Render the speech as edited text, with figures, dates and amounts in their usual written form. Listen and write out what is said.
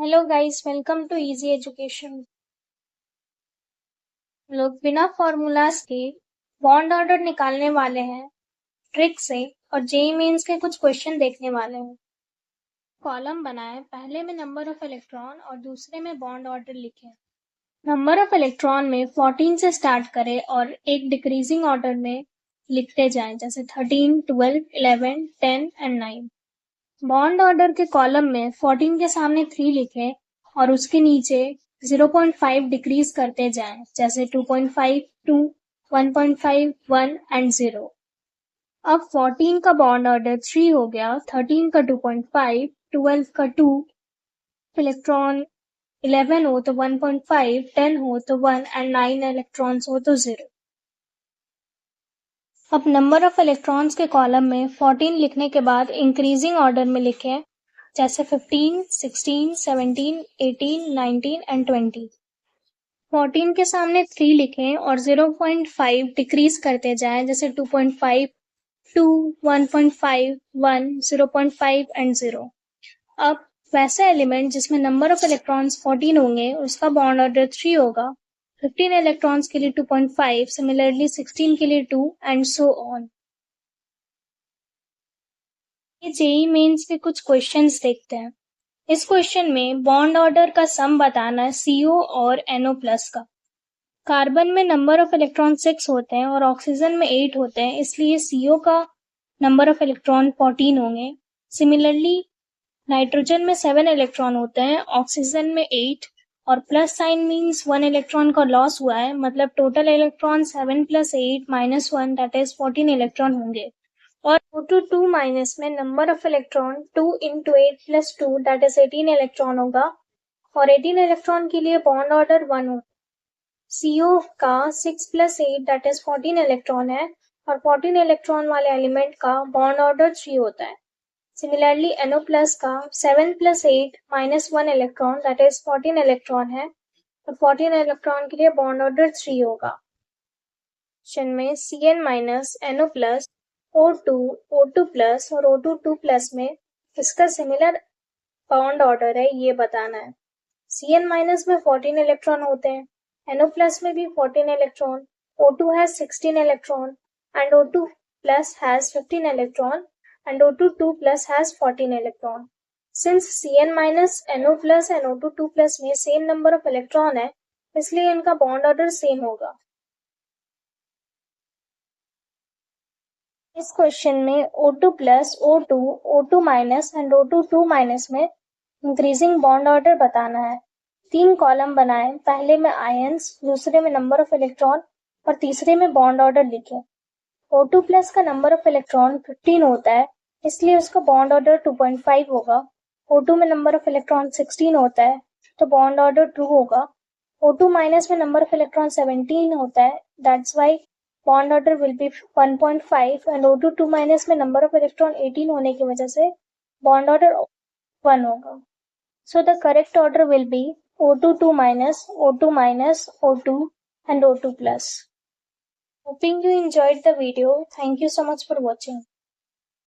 Hello guys, welcome to easy education. लोग बिना formulas के बॉन्ड ऑर्डर निकालने वाले हैं ट्रिक से और जेई मेंस के कुछ क्वेश्चन देखने वाले हैं। कॉलम बनाएं, पहले में नंबर ऑफ इलेक्ट्रॉन और दूसरे में बॉन्ड ऑर्डर लिखें। नंबर ऑफ इलेक्ट्रॉन में 14 से स्टार्ट करें और एक डिक्रीजिंग ऑर्डर में लिखते जाएं, जैसे 13, 12, 11, 10 एंड 9। बॉन्ड ऑर्डर के कॉलम में 14 के सामने 3 लिखें और उसके नीचे 0.5 डिक्रीज करते जाएं, जैसे 2.5, 2, 1.5, 1 एंड 0। अब 14 का बॉन्ड ऑर्डर 3 हो गया, 13 का 2.5, 12 का 2, इलेक्ट्रॉन 11 हो तो 1.5, 10 हो तो 1 एंड 9 इलेक्ट्रॉन्स हो तो 0। अब नंबर ऑफ इलेक्ट्रॉन्स के कॉलम में 14 लिखने के बाद इंक्रीजिंग ऑर्डर में लिखें, जैसे 15, 16, 17, 18, 19 एंड 20। 14 के सामने 3 लिखें और 0.5 डिक्रीज करते जाएं, जैसे 2.5, 2, 1.5, 1, 0.5 एंड 0। अब वैसा एलिमेंट जिसमें नंबर ऑफ इलेक्ट्रॉन्स 14 होंगे उसका बॉन्ड ऑर्डर 3 होगा। 15 इलेक्ट्रॉन्स के लिए 2.5, सिमिलरली 16 के लिए 2 एंड सो ऑन। ये जेई मेंस के कुछ क्वेश्चंस देखते हैं। इस क्वेश्चन में बॉन्ड ऑर्डर का सम बताना है CO और NO+ का। कार्बन में नंबर ऑफ इलेक्ट्रॉन 6 होते हैं और ऑक्सीजन में 8 होते हैं, इसलिए CO का नंबर ऑफ इलेक्ट्रॉन 14 होंगे। सिमिलरली नाइट्रोजन में 7 इलेक्ट्रॉन होते हैं, ऑक्सीजन में 8 और प्लस साइन मीन्स 1 इलेक्ट्रॉन का लॉस हुआ है, मतलब total electron 7 + 8 - 1 that is 14 electron होंगे। और O2 माइनस में number of electron 2 × 8 + 2 that is 18 electron होगा और 18 इलेक्ट्रॉन के लिए बॉन्ड ऑर्डर 1 होगा। CO का 6 + 8 दैट इज 14 इलेक्ट्रॉन है और 14 इलेक्ट्रॉन वाले एलिमेंट का बॉन्ड ऑर्डर 3 होता है। सिमिलरली NO+ का 7 + 8 - 1 इलेक्ट्रॉन दैट इज 14 इलेक्ट्रॉन है और 14 इलेक्ट्रॉन के लिए बॉन्ड ऑर्डर 3 होगा। क्वेश्चन में CN - NO+, O2, O2+ और O2 में इसका सिमिलर बॉन्ड ऑर्डर है, ये बताना है। CN- में 14 इलेक्ट्रॉन होते हैं, NO+ में भी 14 electron, O2 has 16 electron and O2+ has 15 electron and O2 has 14 electron. Since CN- NO+ and O2 में सेम नंबर ऑफ इलेक्ट्रॉन है, इसलिए इनका बॉन्ड ऑर्डर सेम होगा। इस क्वेश्चन में O2+, O2, O2- and O2 में इंक्रीजिंग बॉन्ड ऑर्डर बताना है। 3 कॉलम बनाएं, पहले में आयंस, दूसरे में नंबर ऑफ इलेक्ट्रॉन और तीसरे में बॉन्ड ऑर्डर लिखें। O2+ का नंबर ऑफ इलेक्ट्रॉन 15 होता है, इसलिए उसका बॉन्ड ऑर्डर 2.5 होगा। O2 में नंबर ऑफ इलेक्ट्रॉन 16 होता है, तो बॉन्ड ऑर्डर 2 होगा। O2- में नंबर ऑफ इलेक्ट्रॉन 17 होता है, that's why bond order will be 1.5 and O2 में नंबर ऑफ इलेक्ट्रॉन 18 होने की वजह से बॉन्ड ऑर्डर 1 होगा। So the correct order will be O2, O2-, O2 and O2+. Hoping you enjoyed the video. Thank you so much for watching.